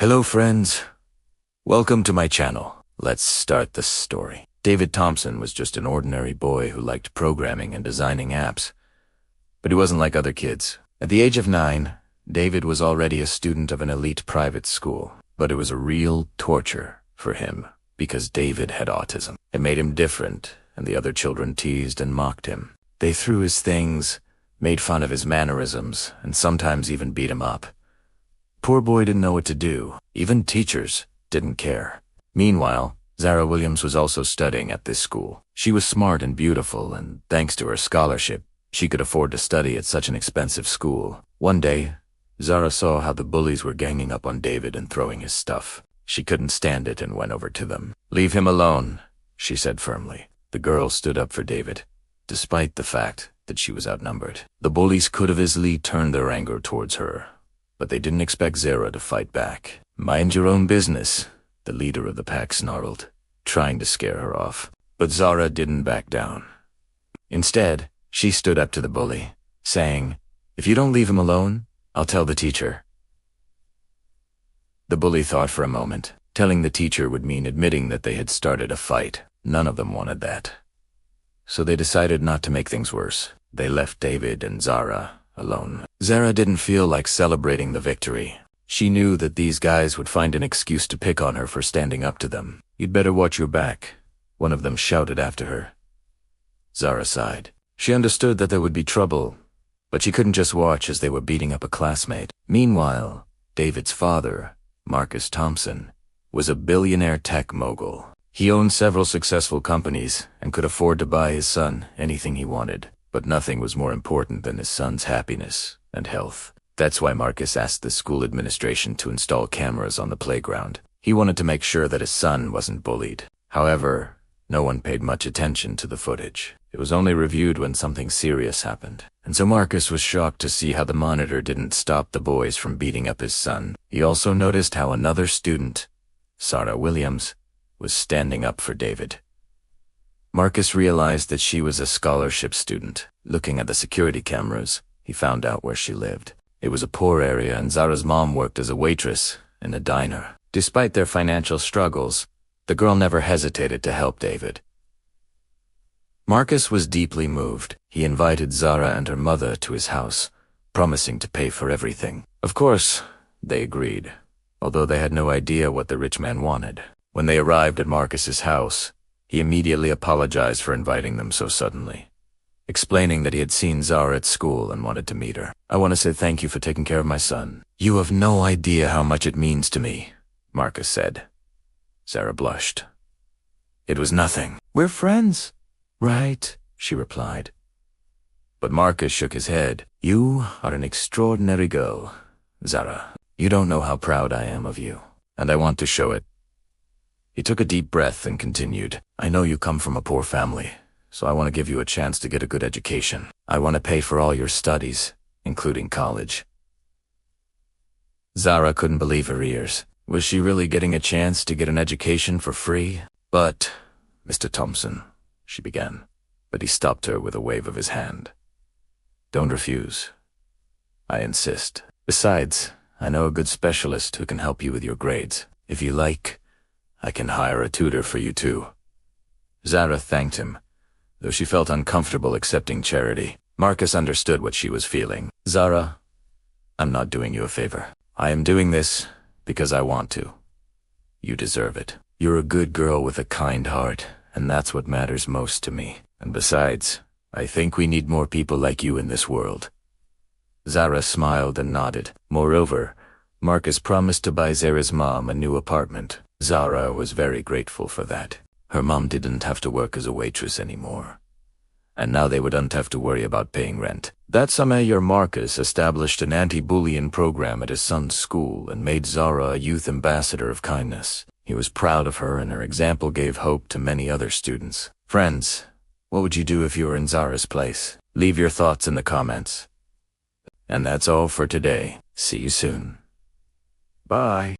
Hello friends, welcome to my channel. Let's start the story. David Thompson was just an ordinary boy who liked programming and designing apps. But he wasn't like other kids. At the age of 9, David was already a student of an elite private school. But it was a real torture for him because David had autism. It made him different, and the other children teased and mocked him. They threw his things, made fun of his mannerisms, and sometimes even beat him up. Poor boy didn't know what to do. Even teachers didn't care. Meanwhile, Zara Williams was also studying at this school. She was smart and beautiful, and thanks to her scholarship, she could afford to study at such an expensive school. One day, Zara saw how the bullies were ganging up on David and throwing his stuff. She couldn't stand it and went over to them. "Leave him alone," she said firmly. The girl stood up for David, despite the fact that she was outnumbered. The bullies could have easily turned their anger towards her, but they didn't expect Zara to fight back. "Mind your own business," the leader of the pack snarled, trying to scare her off. But Zara didn't back down. Instead, she stood up to the bully, saying, "If you don't leave him alone, I'll tell the teacher." The bully thought for a moment. Telling the teacher would mean admitting that they had started a fight. None of them wanted that. So they decided not to make things worse. They left David and Zara alone. Zara didn't feel like celebrating the victory. She knew that these guys would find an excuse to pick on her for standing up to them. "You'd better watch your back," one of them shouted after her. Zara sighed. She understood that there would be trouble, but she couldn't just watch as they were beating up a classmate. Meanwhile, David's father, Marcus Thompson, was a billionaire tech mogul. He owned several successful companies and could afford to buy his son anything he wanted. But nothing was more important than his son's happiness and health. That's why Marcus asked the school administration to install cameras on the playground. He wanted to make sure that his son wasn't bullied. However, no one paid much attention to the footage. It was only reviewed when something serious happened. And so Marcus was shocked to see how the monitor didn't stop the boys from beating up his son. He also noticed how another student, Zara Williams, was standing up for David. Marcus realized that she was a scholarship student. Looking at the security cameras, he found out where she lived. It was a poor area, and Zara's mom worked as a waitress in a diner. Despite their financial struggles, the girl never hesitated to help David. Marcus was deeply moved. He invited Zara and her mother to his house, promising to pay for everything. Of course, they agreed, although they had no idea what the rich man wanted. When they arrived at Marcus's house, he immediately apologized for inviting them so suddenly, explaining that he had seen Zara at school and wanted to meet her. "I want to say thank you for taking care of my son. You have no idea how much it means to me," Marcus said. Zara blushed. "It was nothing. We're friends, right?" she replied. But Marcus shook his head. "You are an extraordinary girl, Zara. You don't know how proud I am of you, and I want to show it." He took a deep breath and continued, "I know you come from a poor family, so I want to give you a chance to get a good education. I want to pay for all your studies, including college." Zara couldn't believe her ears. Was she really getting a chance to get an education for free? "But, Mr. Thompson," she began, but he stopped her with a wave of his hand. "Don't refuse. I insist. Besides, I know a good specialist who can help you with your grades. If you like, I can hire a tutor for you too." Zara thanked him, though she felt uncomfortable accepting charity. Marcus understood what she was feeling. "Zara, I'm not doing you a favor. I am doing this because I want to. You deserve it. You're a good girl with a kind heart, and that's what matters most to me. And besides, I think we need more people like you in this world." Zara smiled and nodded. Moreover, Marcus promised to buy Zara's mom a new apartment. Zara was very grateful for that. Her mom didn't have to work as a waitress anymore, and now they wouldn't have to worry about paying rent. That summer year, Marcus established an anti-bullying program at his son's school and made Zara a youth ambassador of kindness. He was proud of her, and her example gave hope to many other students. Friends, what would you do if you were in Zara's place? Leave your thoughts in the comments. And that's all for today. See you soon. Bye.